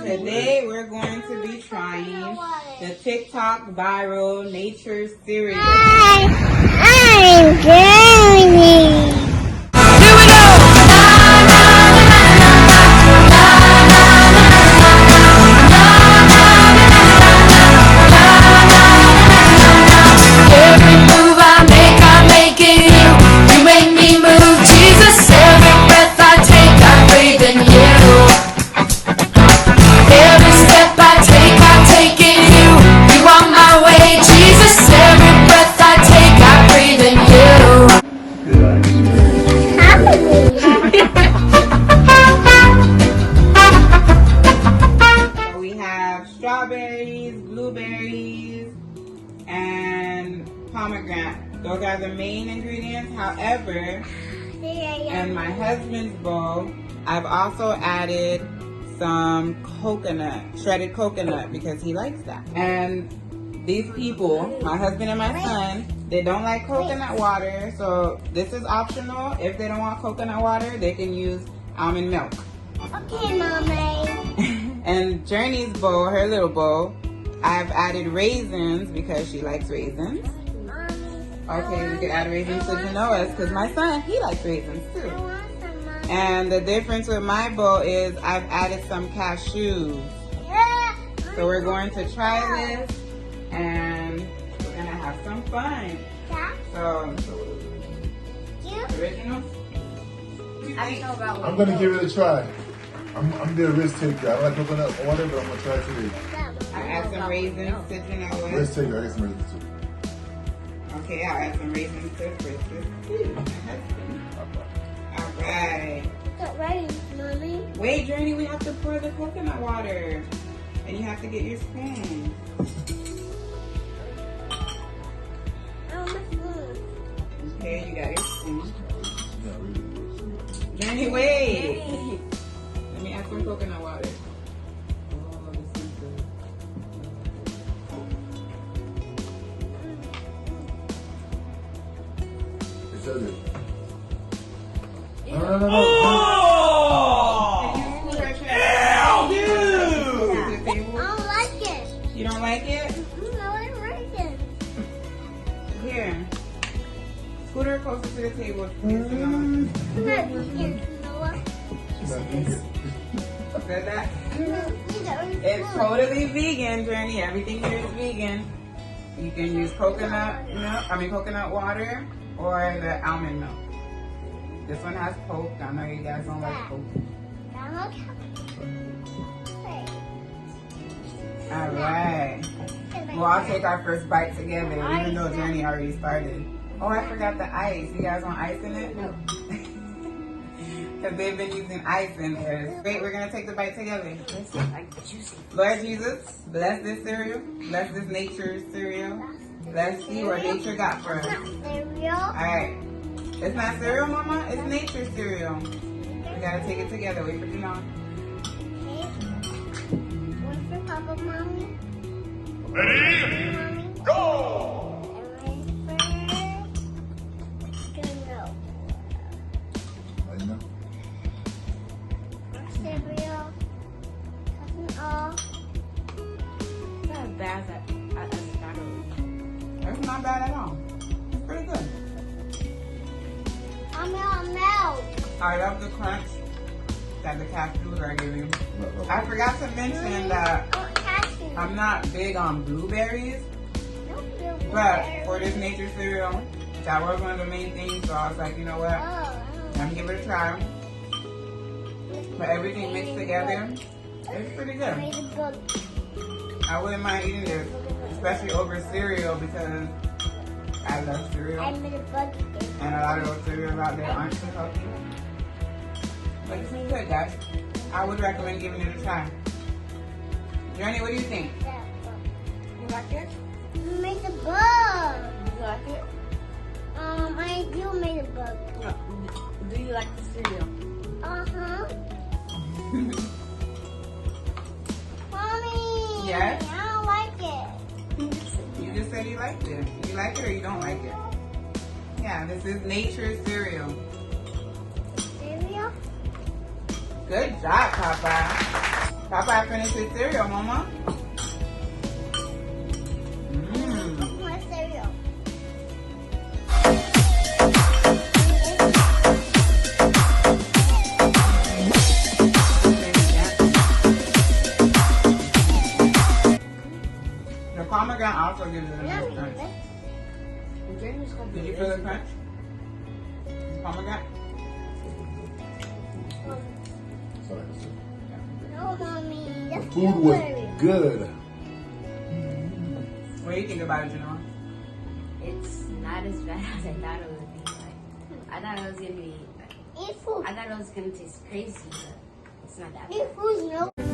Today we're going to be trying the TikTok viral nature cereal. I'm going. We have strawberries, blueberries, and pomegranate. Those are the main ingredients. However, in my husband's bowl, I've also added some coconut, shredded coconut, because he likes that. And these people, my husband and my son, they don't like coconut water, so this is optional. If they don't want coconut water, they can use almond milk. Okay, Mommy. And Journey's bowl, her little bowl, I've added raisins because she likes raisins. Okay, we could add raisins to Genoa's because my son, he likes raisins too. And the difference with my bowl is I've added some cashews. So we're going to try this and we're gonna have some fun. So, original? I'm gonna give it a try. I'm the risk taker. I don't like coconut water, but I'm gonna try it today. I add some raisins to Genoa's. Risk taker. I get some raisins too. Okay, I'll add some raisins to Christmas too. Alright. Get ready, Mommy. Wait, Journey, we have to pour the coconut water. And you have to get your spoon. Okay, you got your spoon. Journey, wait. Let me add some coconut water. Oh, this is good. It's so good. No. Can you scoot her chair? I don't like it. You don't like it? No, I don't like it. Here. Scoot her closer to the table. I'm not vegan, Noah. Said that? It's It's totally vegan, Journey. Everything here is vegan. You can use coconut milk, coconut water or the almond milk. This one has Coke. I know you guys don't like Coke. All right. Well, I'll take our first bite together, even though Journey already started. Oh, I forgot the ice. You guys want ice in it? No. Because they've been using ice in theirs. Wait, we're going to take the bite together. Lord Jesus, bless this cereal. Bless this nature cereal. Let's see what nature got for us. All right. It's not cereal, Mama. It's nature cereal. We got to take it together. Wait for Janelle. What's for Papa, Mommy? Ready? Go! It's not bad at all. It's pretty good. I love the crunch that the cashews are giving. I forgot to mention that I'm not big on blueberries, but for this nature cereal, that was one of the main things. So I was like, you know what? Let me give it a try. But everything mixed together, it's pretty good. I wouldn't mind eating this, especially over cereal because I love cereal. And a lot of those cereals out there aren't so healthy. But this is good, guys. I would recommend giving it a try. Journey, what do you think? You like it? Made a bug. You like it? I do made a bug. Do you like the cereal? Mommy. Yes? I don't like it. You just said you liked it. You like it or you don't like it? Yeah, this is nature cereal. Cereal? Good job, Papa. Papa finished his cereal, Mama. My cereal. The pomegranate also gives it a nice Yummy. crunch. Jamie's gonna Did be you feel the lazy. crunch? Pomegranate? Sorry. No, mommy. That's Food was blueberry. good. What do you think about it, Janelle? It's not as bad as I thought it would be. Like, I thought it was gonna be. Eat food. I thought it was gonna taste crazy, but it's not that bad. Eat food, no.